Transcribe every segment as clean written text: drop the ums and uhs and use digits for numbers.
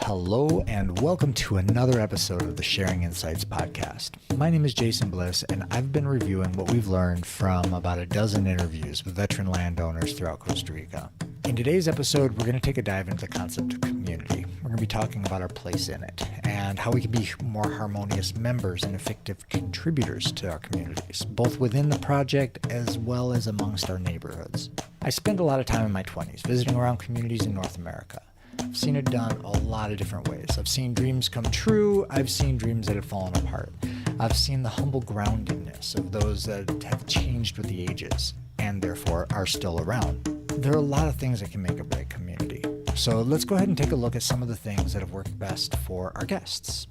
Hello and welcome to another episode of the Sharing Insights podcast. My name is Jason Bliss and I've been reviewing what we've learned from about a dozen interviews with veteran landowners throughout Costa Rica. In today's episode, we're going to take a dive into the concept of community. We're going to be talking about our place in it and how we can be more harmonious members and effective contributors to our communities, both within the project as well as amongst our neighborhoods. I spent a lot of time in my 20s visiting around communities in North America. I've seen it done a lot of different ways. I've seen dreams come true. I've seen dreams that have fallen apart. I've seen the humble groundedness of those that have changed with the ages and therefore are still around. There are a lot of things that can make a great community. So let's go ahead and take a look at some of the things that have worked best for our guests.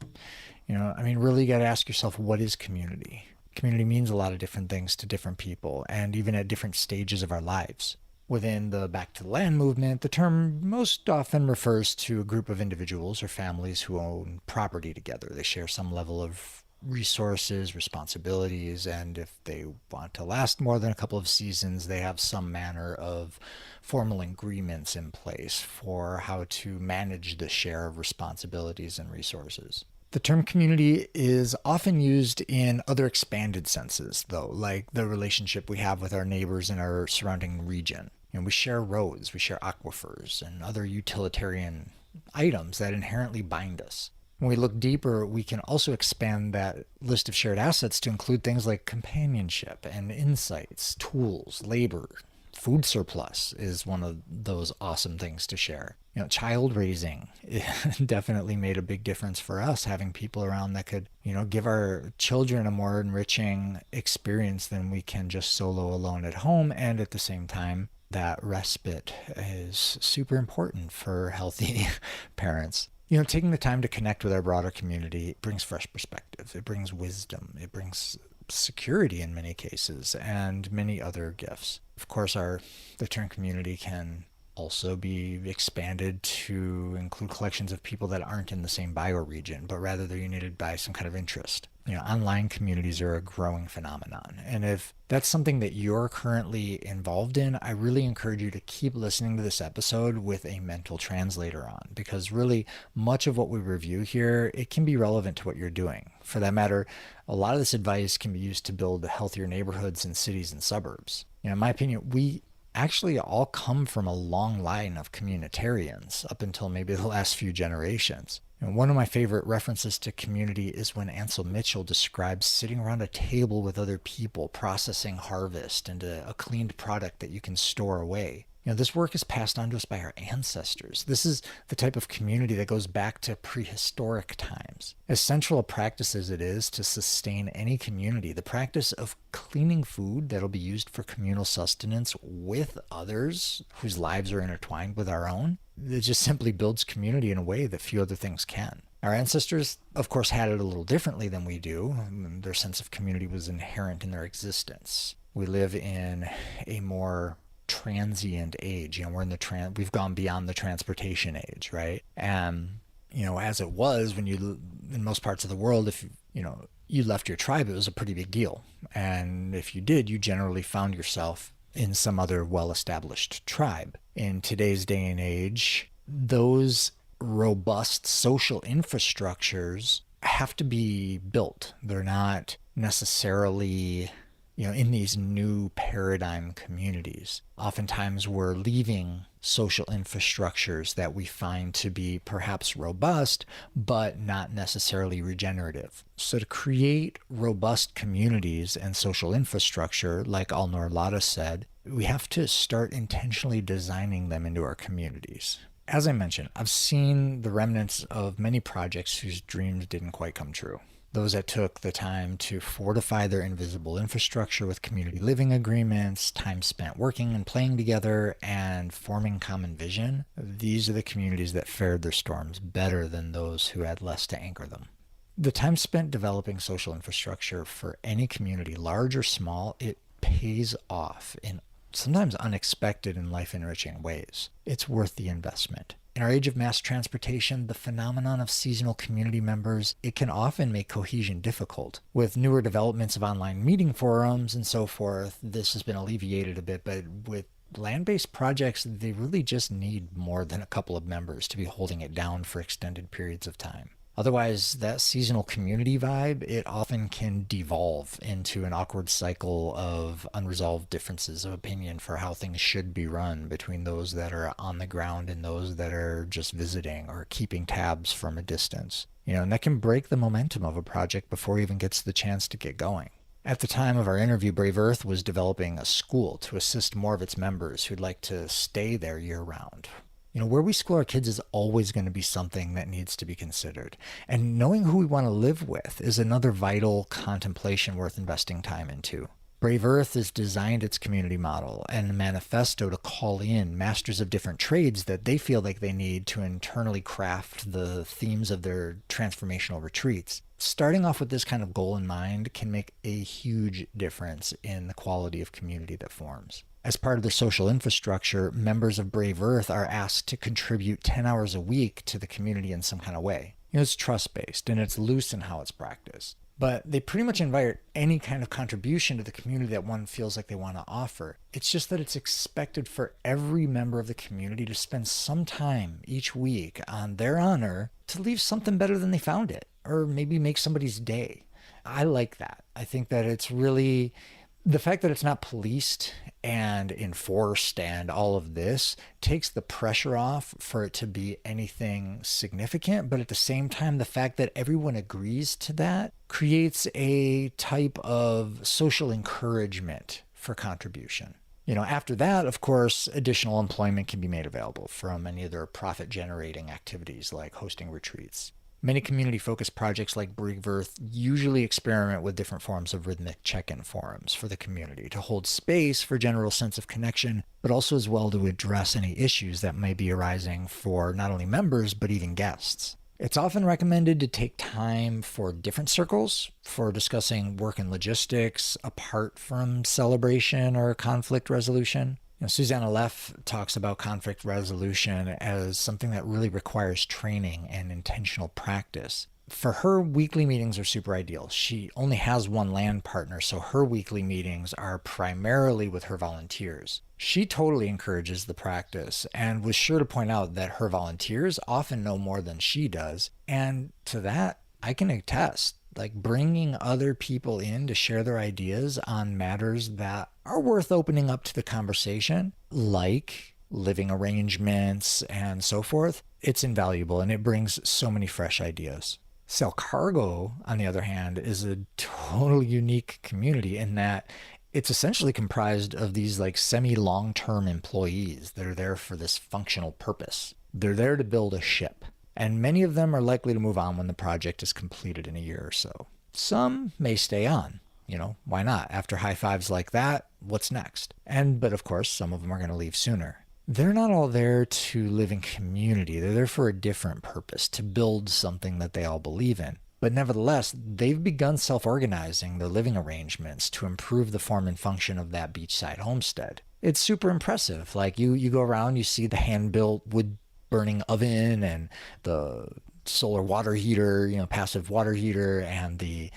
Really you got to ask yourself, what is community? Community means a lot of different things to different people and even at different stages of our lives. Within the Back to the Land movement, the term most often refers to a group of individuals or families who own property together. They share some level of resources, responsibilities, and if they want to last more than a couple of seasons, they have some manner of formal agreements in place for how to manage the share of responsibilities and resources. The term community is often used in other expanded senses, though, like the relationship we have with our neighbors in our surrounding region. We share roads, we share aquifers, and other utilitarian items that inherently bind us. When we look deeper, we can also expand that list of shared assets to include things like companionship and insights, tools, labor. Food surplus is one of those awesome things to share. Child raising definitely made a big difference for us, having people around that could, give our children a more enriching experience than we can just solo alone at home. And at the same time, that respite is super important for healthy parents. Taking the time to connect with our broader community brings fresh perspective. It brings wisdom. It brings security in many cases and many other gifts. Of course, the term community can also be expanded to include collections of people that aren't in the same bioregion, but rather they're united by some kind of interest. Online communities are a growing phenomenon. And if that's something that you're currently involved in, I really encourage you to keep listening to this episode with a mental translator on, because really much of what we review here, it can be relevant to what you're doing. For that matter, a lot of this advice can be used to build healthier neighborhoods in cities and suburbs. In my opinion, we actually all come from a long line of communitarians up until maybe the last few generations. And one of my favorite references to community is when Ansel Mitchell describes sitting around a table with other people processing harvest into a cleaned product that you can store away. This work is passed on to us by our ancestors. This is the type of community that goes back to prehistoric times. As central a practice as it is to sustain any community, the practice of cleaning food that'll be used for communal sustenance with others whose lives are intertwined with our own, it just simply builds community in a way that few other things can. Our ancestors, of course, had it a little differently than we do. Their sense of community was inherent in their existence. We live in a more transient age. We've gone beyond the transportation age, right? And as it was when in most parts of the world, if you left your tribe, it was a pretty big deal. And if you did, you generally found yourself in some other well-established tribe. In today's day and age, those robust social infrastructures have to be built. They're not necessarily in these new paradigm communities. Oftentimes we're leaving social infrastructures that we find to be perhaps robust, but not necessarily regenerative. So to create robust communities and social infrastructure, like Alnor Lada said, we have to start intentionally designing them into our communities. As I mentioned, I've seen the remnants of many projects whose dreams didn't quite come true. Those that took the time to fortify their invisible infrastructure with community living agreements, time spent working and playing together, and forming common vision, these are the communities that fared their storms better than those who had less to anchor them. The time spent developing social infrastructure for any community, large or small, it pays off in sometimes unexpected and life-enriching ways. It's worth the investment. In our age of mass transportation, the phenomenon of seasonal community members, it can often make cohesion difficult. With newer developments of online meeting forums and so forth, this has been alleviated a bit, but with land-based projects, they really just need more than a couple of members to be holding it down for extended periods of time. Otherwise, that seasonal community vibe, it often can devolve into an awkward cycle of unresolved differences of opinion for how things should be run between those that are on the ground and those that are just visiting or keeping tabs from a distance. And that can break the momentum of a project before it even gets the chance to get going. At the time of our interview, Brave Earth was developing a school to assist more of its members who'd like to stay there year-round. Where we school our kids is always going to be something that needs to be considered. And knowing who we want to live with is another vital contemplation worth investing time into. Brave Earth has designed its community model and manifesto to call in masters of different trades that they feel like they need to internally craft the themes of their transformational retreats. Starting off with this kind of goal in mind can make a huge difference in the quality of community that forms. As part of their social infrastructure, members of Brave Earth are asked to contribute 10 hours a week to the community in some kind of way. It's trust-based and it's loose in how it's practiced. But they pretty much invite any kind of contribution to the community that one feels like they want to offer. It's just that it's expected for every member of the community to spend some time each week on their honor to leave something better than they found it, or maybe make somebody's day. I like that. I think that it's really... The fact that it's not policed and enforced and all of this takes the pressure off for it to be anything significant. But at the same time, the fact that everyone agrees to that creates a type of social encouragement for contribution. After that, of course, additional employment can be made available from any of their profit-generating activities like hosting retreats. Many community-focused projects like Brave Earth usually experiment with different forms of rhythmic check-in forums for the community to hold space for a general sense of connection, but also as well to address any issues that may be arising for not only members, but even guests. It's often recommended to take time for different circles for discussing work and logistics apart from celebration or conflict resolution. Susanna Leff talks about conflict resolution as something that really requires training and intentional practice. For her, weekly meetings are super ideal. She only has one land partner, so her weekly meetings are primarily with her volunteers. She totally encourages the practice and was sure to point out that her volunteers often know more than she does. And to that, I can attest. Bringing other people in to share their ideas on matters that are worth opening up to the conversation, like living arrangements and so forth, it's invaluable and it brings so many fresh ideas. Sell Cargo, on the other hand, is a totally unique community in that it's essentially comprised of these semi-long-term employees that are there for this functional purpose. They're there to build a ship. And many of them are likely to move on when the project is completed in a year or so. Some may stay on. Why not? After high fives like that, what's next? But of course, some of them are going to leave sooner. They're not all there to live in community. They're there for a different purpose, to build something that they all believe in. But nevertheless, they've begun self-organizing their living arrangements to improve the form and function of that beachside homestead. It's super impressive. You go around, you see the hand-built wood burning oven and the solar water heater, passive water heater, and the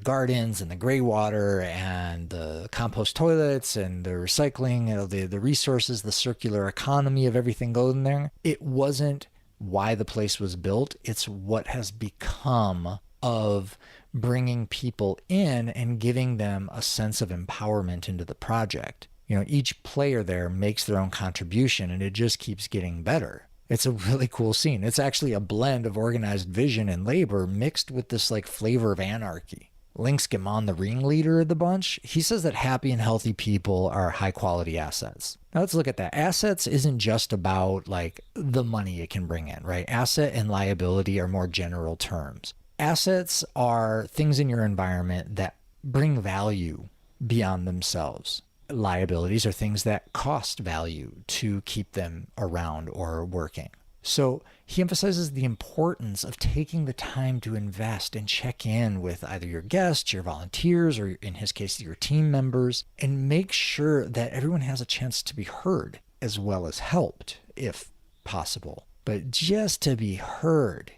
gardens and the gray water and the compost toilets and the recycling, the resources, the circular economy of everything going there. It wasn't why the place was built. It's what has become of bringing people in and giving them a sense of empowerment into the project. Each player there makes their own contribution and it just keeps getting better. It's a really cool scene. It's actually a blend of organized vision and labor mixed with this flavor of anarchy. Link's Gamon, the ringleader of the bunch, he says that happy and healthy people are high quality assets. Now let's look at that. Assets isn't just about the money it can bring in, right? Asset and liability are more general terms. Assets are things in your environment that bring value beyond themselves. Liabilities are things that cost value to keep them around or working. So he emphasizes the importance of taking the time to invest and check in with either your guests, your volunteers, or in his case, your team members, and make sure that everyone has a chance to be heard as well as helped, if possible. But just to be heard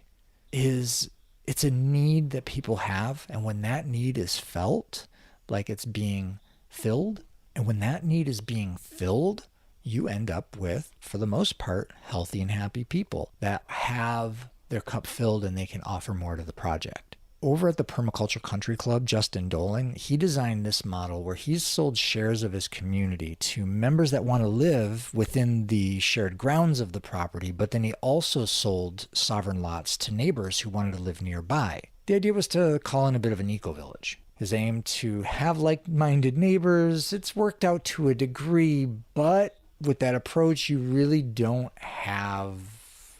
it's a need that people have. And when that need is felt, like it's being filled, and when that need is being filled, you end up with, for the most part, healthy and happy people that have their cup filled and they can offer more to the project. Over at the Permaculture Country Club, Justin Dolan, he designed this model where he's sold shares of his community to members that want to live within the shared grounds of the property, but then he also sold sovereign lots to neighbors who wanted to live nearby. The idea was to call in a bit of an eco-village. His aim to have like-minded neighbors, it's worked out to a degree, but with that approach, you really don't have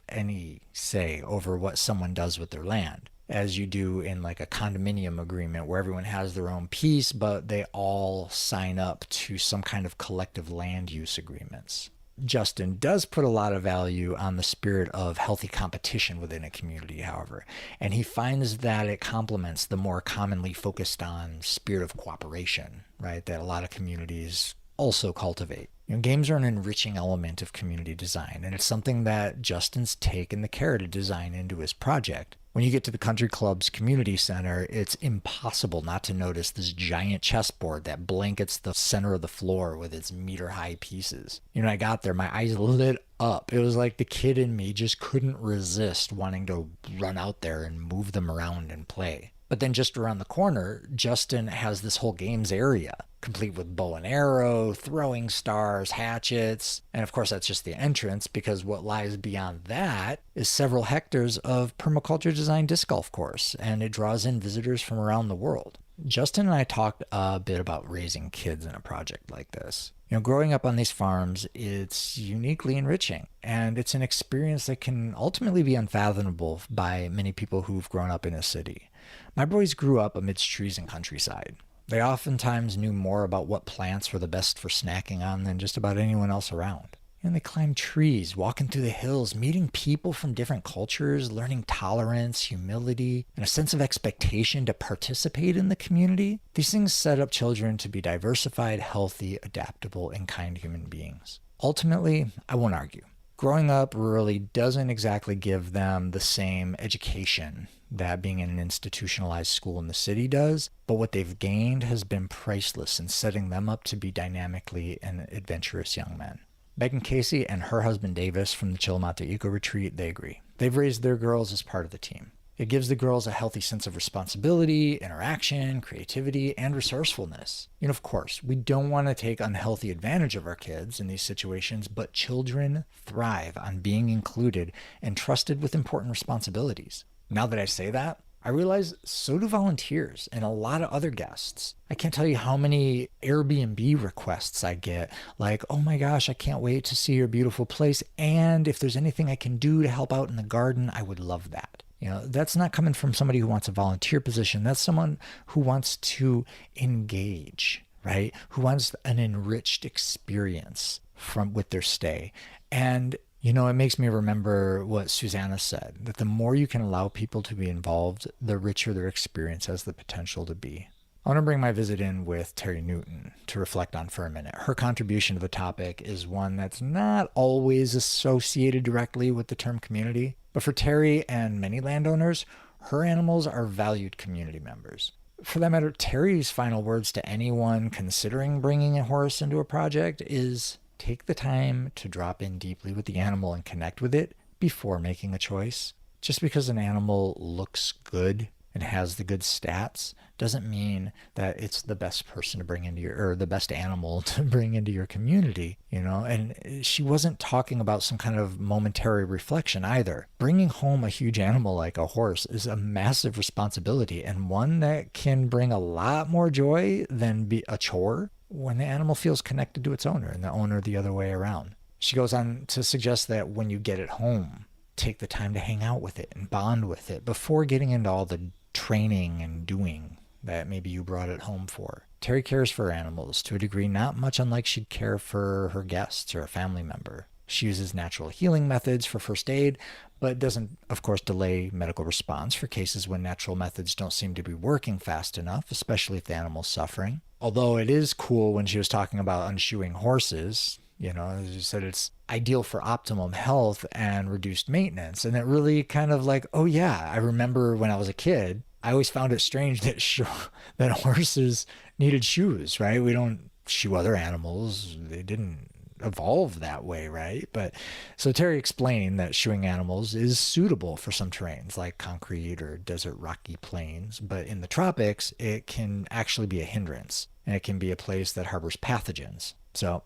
any say over what someone does with their land, as you do in like a condominium agreement where everyone has their own piece, but they all sign up to some kind of collective land use agreements. Justin does put a lot of value on the spirit of healthy competition within a community, however, and he finds that it complements the more commonly focused on spirit of cooperation, right, that a lot of communities also cultivate. Games are an enriching element of community design, and it's something that Justin's taken the care to design into his project. When you get to the country club's community center, it's impossible not to notice this giant chessboard that blankets the center of the floor with its meter-high pieces. When I got there, my eyes lit up. It was like the kid in me just couldn't resist wanting to run out there and move them around and play. But then just around the corner, Justin has this whole games area, complete with bow and arrow, throwing stars, hatchets, and of course that's just the entrance, because what lies beyond that is several hectares of permaculture designed disc golf course, and it draws in visitors from around the world. Justin and I talked a bit about raising kids in a project like this. Growing up on these farms, it's uniquely enriching, and it's an experience that can ultimately be unfathomable by many people who've grown up in a city. My boys grew up amidst trees and countryside. They oftentimes knew more about what plants were the best for snacking on than just about anyone else around. They climbed trees, walking through the hills, meeting people from different cultures, learning tolerance, humility, and a sense of expectation to participate in the community. These things set up children to be diversified, healthy, adaptable, and kind human beings. Ultimately, I won't argue. Growing up rurally doesn't exactly give them the same education that being in an institutionalized school in the city does, but what they've gained has been priceless in setting them up to be dynamically and adventurous young men. Megan Casey and her husband Davis from the Chillamata Eco Retreat, they agree. They've raised their girls as part of the team. It gives the girls a healthy sense of responsibility, interaction, creativity, and resourcefulness. Of course, we don't want to take unhealthy advantage of our kids in these situations, but children thrive on being included and trusted with important responsibilities. Now that I say that, I realize so do volunteers and a lot of other guests. I can't tell you how many Airbnb requests I get, like, oh my gosh, I can't wait to see your beautiful place, and if there's anything I can do to help out in the garden, I would love that. That's not coming from somebody who wants a volunteer position. That's someone who wants to engage, right? Who wants an enriched experience with their stay. And it makes me remember what Susanna said, that the more you can allow people to be involved, the richer their experience has the potential to be. I want to bring my visit in with Terry Newton to reflect on for a minute. Her contribution to the topic is one that's not always associated directly with the term community, but for Terry and many landowners, her animals are valued community members. For that matter, Terry's final words to anyone considering bringing a horse into a project is, take the time to drop in deeply with the animal and connect with it before making a choice. Just because an animal looks good and has the good stats doesn't mean that it's the best person to bring into or the best animal to bring into your community, And she wasn't talking about some kind of momentary reflection either. Bringing home a huge animal like a horse is a massive responsibility, and one that can bring a lot more joy than be a chore when the animal feels connected to its owner and the owner the other way around. She goes on to suggest that when you get it home, take the time to hang out with it and bond with it before getting into all the training and doing that maybe you brought it home for. Terry cares for her animals to a degree not much unlike she'd care for her guests or a family member. She uses natural healing methods for first aid, but doesn't, of course, delay medical response for cases when natural methods don't seem to be working fast enough, especially if the animal's suffering. Although it is cool when she was talking about unshoeing horses, as you said, it's ideal for optimum health and reduced maintenance. And it really kind of like, oh yeah, I remember when I was a kid, I always found it strange that that horses needed shoes, right? We don't shoe other animals. They didn't evolve that way, right? But so Terry explained that shoeing animals is suitable for some terrains like concrete or desert rocky plains, but in the tropics, it can actually be a hindrance, and it can be a place that harbors pathogens. So,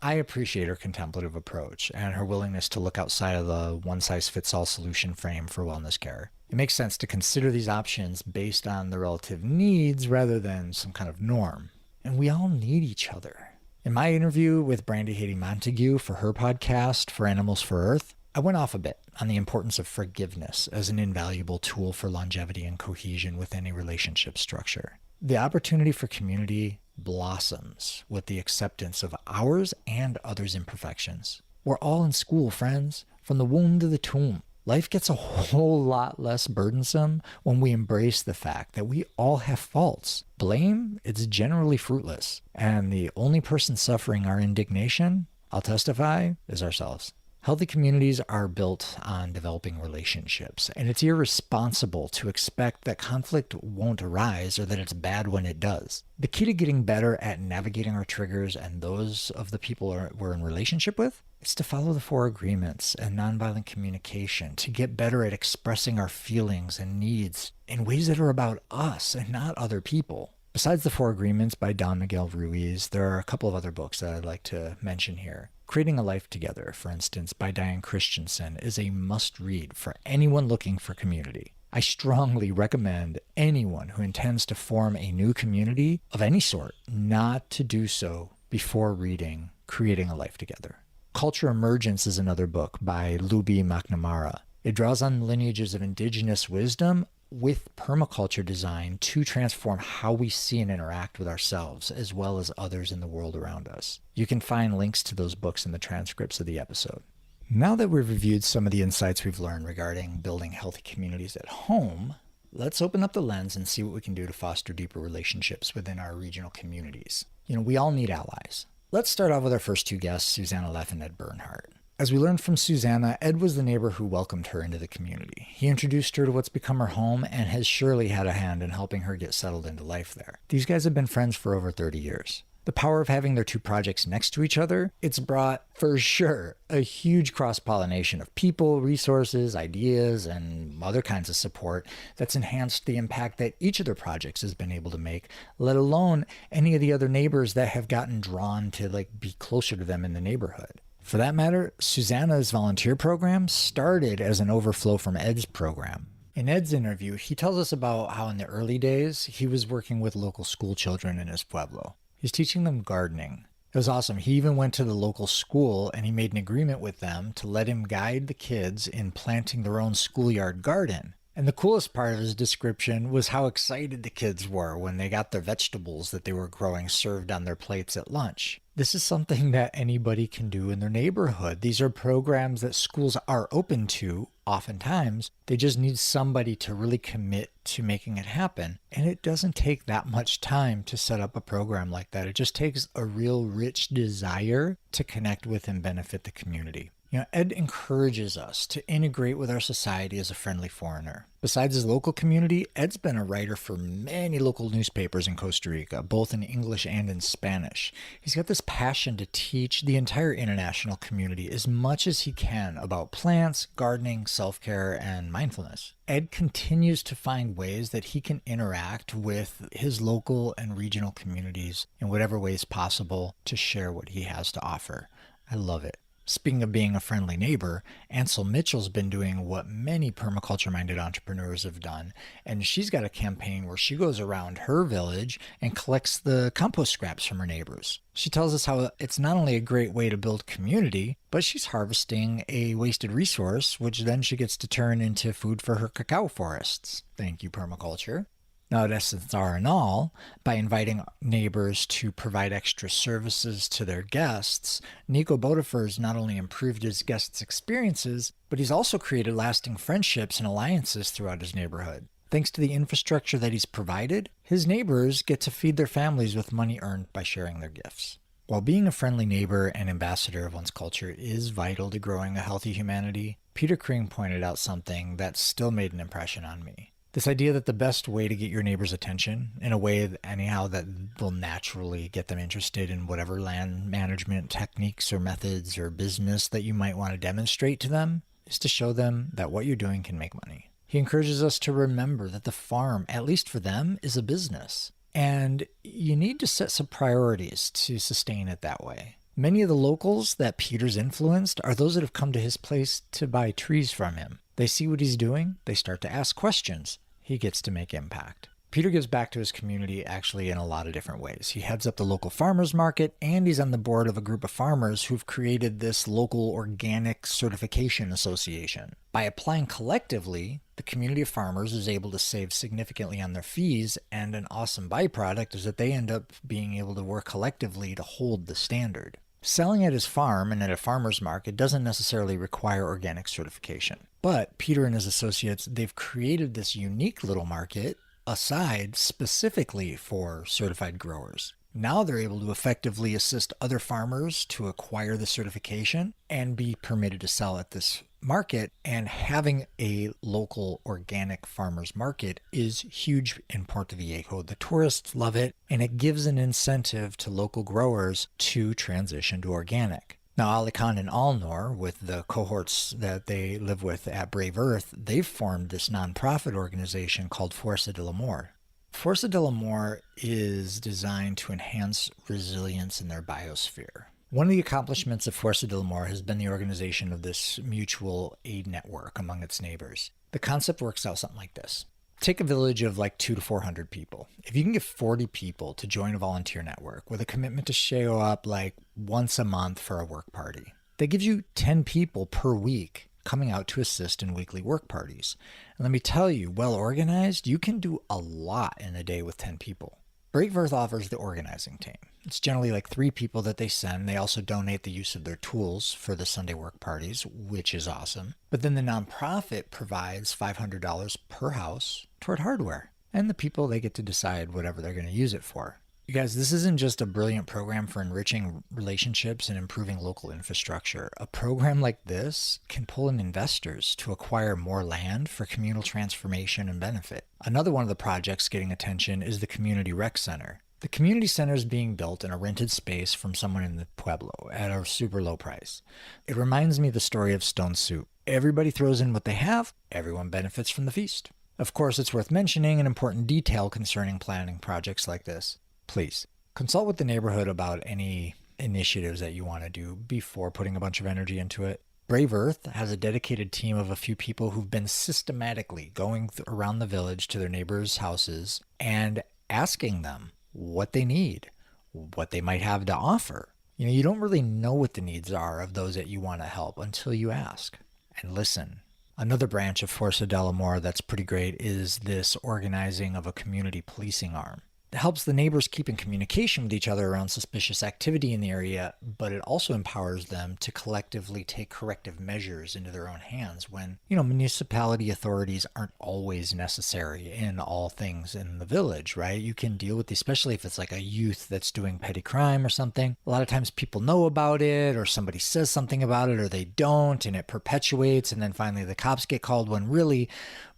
I appreciate her contemplative approach and her willingness to look outside of the one-size-fits-all solution frame for wellness care. It makes sense to consider these options based on the relative needs rather than some kind of norm. And we all need each other. In my interview with Brandy Haiti Montague for her podcast, For Animals for Earth, I went off a bit on the importance of forgiveness as an invaluable tool for longevity and cohesion within a relationship structure. The opportunity for community blossoms with the acceptance of ours and others' imperfections. We're all in school, friends, from the womb to the tomb. Life gets a whole lot less burdensome when we embrace the fact that we all have faults. Blame, it's generally fruitless. And the only person suffering our indignation, I'll testify, is ourselves. Healthy communities are built on developing relationships, and it's irresponsible to expect that conflict won't arise or that it's bad when it does. The key to getting better at navigating our triggers and those of the people we're in relationship with is to follow the 4 agreements and nonviolent communication, to get better at expressing our feelings and needs in ways that are about us and not other people. Besides the 4 Agreements by Don Miguel Ruiz, there are a couple of other books that I'd like to mention here. Creating a Life Together, for instance, by Diane Christensen, is a must-read for anyone looking for community. I strongly recommend anyone who intends to form a new community of any sort not to do so before reading Creating a Life Together. Culture Emergence is another book by Luby McNamara. It draws on lineages of indigenous wisdom with permaculture design to transform how we see and interact with ourselves as well as others in the world around us. You can find links to those books in the transcripts of the episode. Now that we've reviewed some of the insights we've learned regarding building healthy communities at home, let's open up the lens and see what we can do to foster deeper relationships within our regional communities. We all need allies. Let's start off with our first 2 guests, Susanna Leff and Ed Bernhardt. As we learned from Susanna, Ed was the neighbor who welcomed her into the community. He introduced her to what's become her home and has surely had a hand in helping her get settled into life there. These guys have been friends for over 30 years. The power of having their 2 projects next to each other, it's brought, for sure, a huge cross-pollination of people, resources, ideas, and other kinds of support that's enhanced the impact that each of their projects has been able to make, let alone any of the other neighbors that have gotten drawn to be closer to them in the neighborhood. For that matter, Susanna's volunteer program started as an overflow from Ed's program. In Ed's interview, he tells us about how in the early days, he was working with local school children in his pueblo. He's teaching them gardening. It was awesome. He even went to the local school and he made an agreement with them to let him guide the kids in planting their own schoolyard garden. And the coolest part of his description was how excited the kids were when they got their vegetables that they were growing served on their plates at lunch. This is something that anybody can do in their neighborhood. These are programs that schools are open to oftentimes. They just need somebody to really commit to making it happen. And it doesn't take that much time to set up a program like that. It just takes a real rich desire to connect with and benefit the community. Ed encourages us to integrate with our society as a friendly foreigner. Besides his local community, Ed's been a writer for many local newspapers in Costa Rica, both in English and in Spanish. He's got this passion to teach the entire international community as much as he can about plants, gardening, self-care, and mindfulness. Ed continues to find ways that he can interact with his local and regional communities in whatever ways possible to share what he has to offer. I love it. Speaking of being a friendly neighbor, Ansel Mitchell's been doing what many permaculture-minded entrepreneurs have done, and she's got a campaign where she goes around her village and collects the compost scraps from her neighbors. She tells us how it's not only a great way to build community, but she's harvesting a wasted resource, which then she gets to turn into food for her cacao forests. Thank you, permaculture. Now, at Essence R and All, by inviting neighbors to provide extra services to their guests, Nico Bodefer's not only improved his guests' experiences, but he's also created lasting friendships and alliances throughout his neighborhood. Thanks to the infrastructure that he's provided, his neighbors get to feed their families with money earned by sharing their gifts. While being a friendly neighbor and ambassador of one's culture is vital to growing a healthy humanity, Peter Kring pointed out something that still made an impression on me. This idea that the best way to get your neighbor's attention, in a way anyhow that will naturally get them interested in whatever land management techniques or methods or business that you might want to demonstrate to them, is to show them that what you're doing can make money. He encourages us to remember that the farm, at least for them, is a business. And you need to set some priorities to sustain it that way. Many of the locals that Peter's influenced are those that have come to his place to buy trees from him. They see what he's doing, they start to ask questions. He gets to make impact. Peter gives back to his community actually in a lot of different ways. He heads up the local farmers market, and he's on the board of a group of farmers who've created this local organic certification association. By applying collectively, the community of farmers is able to save significantly on their fees, and an awesome byproduct is that they end up being able to work collectively to hold the standard. Selling at his farm and at a farmer's market doesn't necessarily require organic certification. But Peter and his associates, they've created this unique little market aside specifically for certified growers. Now they're able to effectively assist other farmers to acquire the certification and be permitted to sell at this market. And having a local organic farmers market is huge in Puerto Viejo. The tourists love it, and it gives an incentive to local growers to transition to organic. Now, Alican and Alnor, with the cohorts that they live with at Brave Earth, they've formed this nonprofit organization called Fuerza del Amor. Fuerza del Amor is designed to enhance resilience in their biosphere. One of the accomplishments of Fuerza del Amor has been the organization of this mutual aid network among its neighbors. The concept works out something like this. Take a village of like 200 to 400 people. If you can get 40 people to join a volunteer network with a commitment to show up like once a month for a work party, that gives you 10 people per week coming out to assist in weekly work parties. And let me tell you, well organized, you can do a lot in a day with 10 people. Brave Earth offers the organizing team. It's generally like 3 people that they send. They also donate the use of their tools for the Sunday work parties, which is awesome. But then the nonprofit provides $500 per house toward hardware. And the people, they get to decide whatever they're going to use it for. You guys, this isn't just a brilliant program for enriching relationships and improving local infrastructure. A program like this can pull in investors to acquire more land for communal transformation and benefit. Another one of the projects getting attention is the Community Rec Center. The community center is being built in a rented space from someone in the Pueblo at a super low price. It reminds me of the story of Stone Soup. Everybody throws in what they have, everyone benefits from the feast. Of course, it's worth mentioning an important detail concerning planning projects like this. Please consult with the neighborhood about any initiatives that you want to do before putting a bunch of energy into it. Brave Earth has a dedicated team of a few people who've been systematically going around the village to their neighbors' houses and asking them what they need, what they might have to offer. You don't really know what the needs are of those that you want to help until you ask and listen. Another branch of Fuerza del Amor that's pretty great is this organizing of a community policing arm. It helps the neighbors keep in communication with each other around suspicious activity in the area, but it also empowers them to collectively take corrective measures into their own hands when, municipality authorities aren't always necessary in all things in the village, right? You can deal with, especially if it's like a youth that's doing petty crime or something. A lot of times people know about it, or somebody says something about it, or they don't, and it perpetuates, and then finally the cops get called, when really,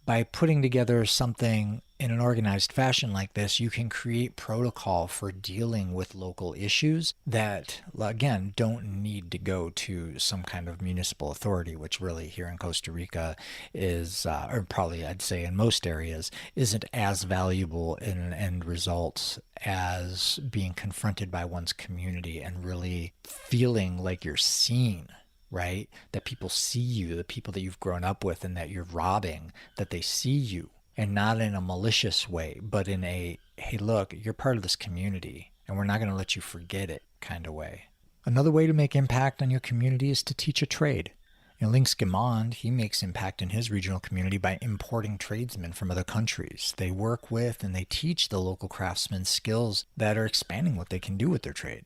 by putting together something in an organized fashion like this, you can create protocol for dealing with local issues that, again, don't need to go to some kind of municipal authority, which really here in Costa Rica is, or probably I'd say in most areas, isn't as valuable in an end result as being confronted by one's community and really feeling like you're seen. Right? That people see you, the people that you've grown up with and that you're robbing, that they see you, and not in a malicious way, but in a, hey, look, you're part of this community and we're not going to let you forget it kind of way. Another way to make impact on your community is to teach a trade. Links Gamond, he makes impact in his regional community by importing tradesmen from other countries. They work with and they teach the local craftsmen skills that are expanding what they can do with their trade.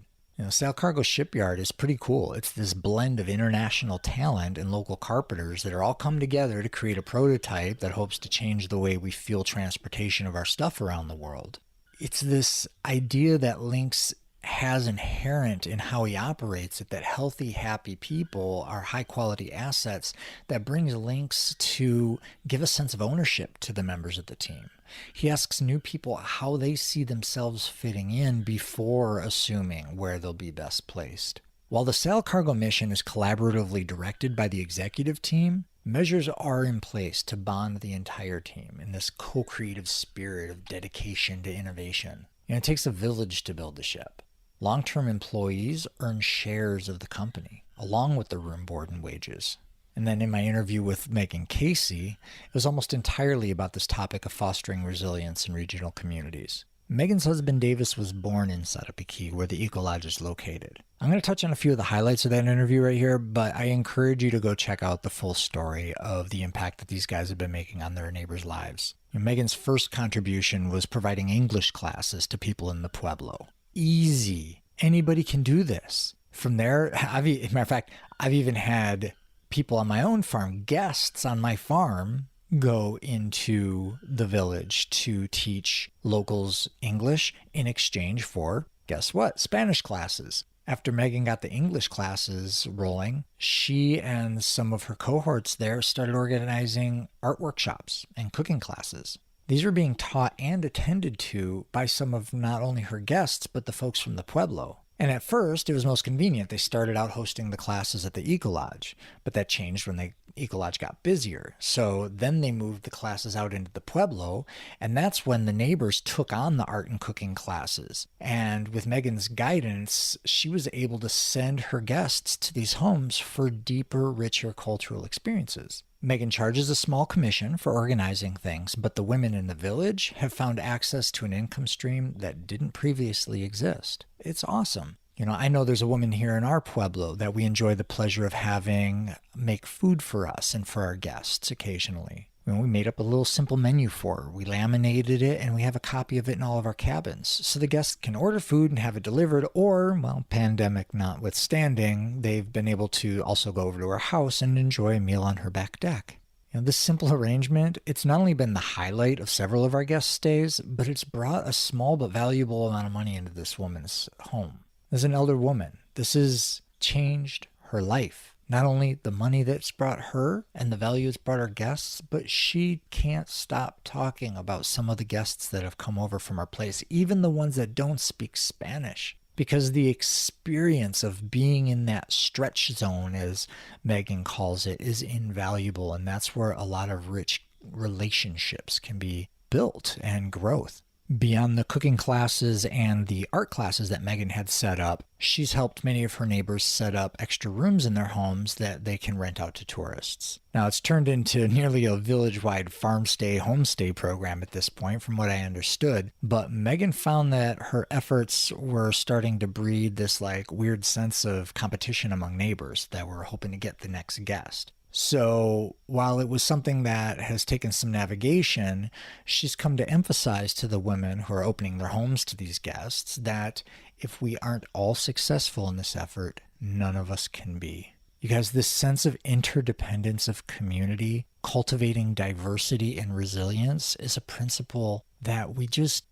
Sal Cargo Shipyard is pretty cool. It's this blend of international talent and local carpenters that are all come together to create a prototype that hopes to change the way we feel transportation of our stuff around the world. It's this idea that Links has inherent in how he operates it that healthy, happy people are high quality assets that brings links to give a sense of ownership to the members of the team. He asks new people how they see themselves fitting in before assuming where they'll be best placed. While the sail cargo mission is collaboratively directed by the executive team, measures are in place to bond the entire team in this co-creative spirit of dedication to innovation. It takes a village to build the ship. Long-term employees earn shares of the company, along with the room, board, and wages. And then in my interview with Megan Casey, it was almost entirely about this topic of fostering resilience in regional communities. Megan's husband Davis was born in Sarapiquí, where the Eco Lodge is located. I'm going to touch on a few of the highlights of that interview right here, but I encourage you to go check out the full story of the impact that these guys have been making on their neighbors' lives. Megan's first contribution was providing English classes to people in the Pueblo. Easy. Anybody can do this. From there, as a matter of fact, I've even had people on my own farm, guests on my farm, go into the village to teach locals English in exchange for, guess what, Spanish classes. After Megan got the English classes rolling, she and some of her cohorts there started organizing art workshops and cooking classes. These were being taught and attended to by some of not only her guests, but the folks from the Pueblo. And at first, it was most convenient. They started out hosting the classes at the Eco Lodge, but that changed when the Eco Lodge got busier. So then they moved the classes out into the Pueblo, and that's when the neighbors took on the art and cooking classes. And with Megan's guidance, she was able to send her guests to these homes for deeper, richer cultural experiences. Megan charges a small commission for organizing things, but the women in the village have found access to an income stream that didn't previously exist. It's awesome. I know there's a woman here in our Pueblo that we enjoy the pleasure of having make food for us and for our guests occasionally. We made up a little simple menu for her. We laminated it, and we have a copy of it in all of our cabins. So the guests can order food and have it delivered, or, well, pandemic notwithstanding, they've been able to also go over to her house and enjoy a meal on her back deck. This simple arrangement, it's not only been the highlight of several of our guest stays, but it's brought a small but valuable amount of money into this woman's home. As an elder woman, this has changed her life. Not only the money that's brought her and the value it's brought our guests, but she can't stop talking about some of the guests that have come over from our place, even the ones that don't speak Spanish. Because the experience of being in that stretch zone, as Megan calls it, is invaluable. And that's where a lot of rich relationships can be built and growth. Beyond the cooking classes and the art classes that Megan had set up, she's helped many of her neighbors set up extra rooms in their homes that they can rent out to tourists. Now, it's turned into nearly a village-wide farm stay, homestay program at this point, from what I understood. But Megan found that her efforts were starting to breed this weird sense of competition among neighbors that were hoping to get the next guest. So while it was something that has taken some navigation, she's come to emphasize to the women who are opening their homes to these guests that if we aren't all successful in this effort, none of us can be. You guys, this sense of interdependence of community, cultivating diversity and resilience is a principle that we just,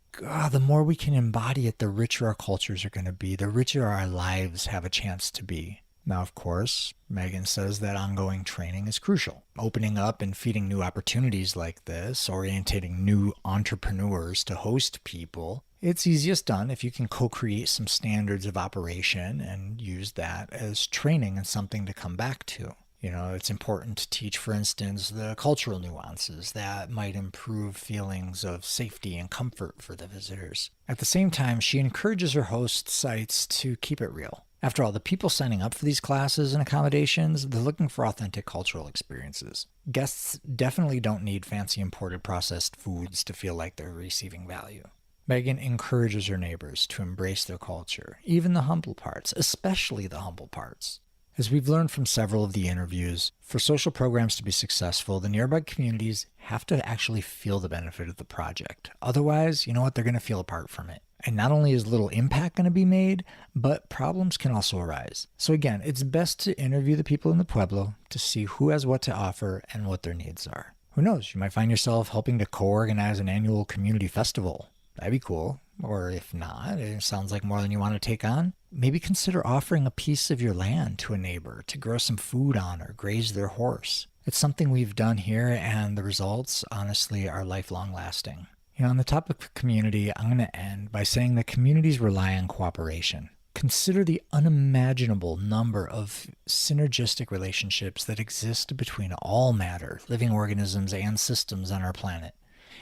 the more we can embody it, the richer our cultures are going to be, the richer our lives have a chance to be. Now, of course, Megan says that ongoing training is crucial. Opening up and feeding new opportunities like this, orientating new entrepreneurs to host people, it's easiest done if you can co-create some standards of operation and use that as training and something to come back to. It's important to teach, for instance, the cultural nuances that might improve feelings of safety and comfort for the visitors. At the same time, she encourages her host sites to keep it real. After all, the people signing up for these classes and accommodations, they're looking for authentic cultural experiences. Guests definitely don't need fancy imported processed foods to feel like they're receiving value. Megan encourages her neighbors to embrace their culture, even the humble parts, especially the humble parts. As we've learned from several of the interviews, for social programs to be successful, the nearby communities have to actually feel the benefit of the project. Otherwise, they're going to feel apart from it. And not only is little impact going to be made, but problems can also arise. So again, it's best to interview the people in the Pueblo to see who has what to offer and what their needs are. Who knows, you might find yourself helping to co-organize an annual community festival. That'd be cool. Or if not, it sounds like more than you want to take on, maybe consider offering a piece of your land to a neighbor to grow some food on or graze their horse. It's something we've done here, and the results, honestly, are lifelong lasting. On the topic of community, I'm going to end by saying that communities rely on cooperation. Consider the unimaginable number of synergistic relationships that exist between all matter, living organisms, and systems on our planet.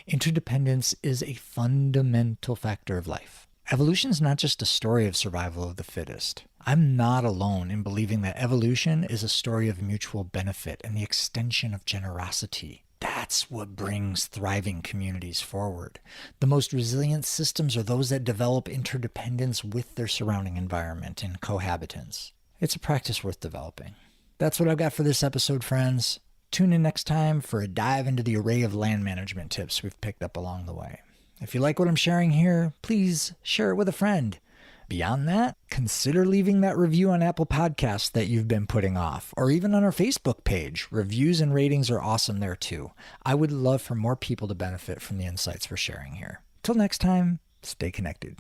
Interdependence is a fundamental factor of life. Evolution is not just a story of survival of the fittest. I'm not alone in believing that evolution is a story of mutual benefit and the extension of generosity. That's what brings thriving communities forward. The most resilient systems are those that develop interdependence with their surrounding environment and cohabitants. It's a practice worth developing. That's what I've got for this episode, friends. Tune in next time for a dive into the array of land management tips we've picked up along the way. If you like what I'm sharing here, please share it with a friend. Beyond that, consider leaving that review on Apple Podcasts that you've been putting off, or even on our Facebook page. Reviews and ratings are awesome there too. I would love for more people to benefit from the insights we're sharing here. Till next time, stay connected.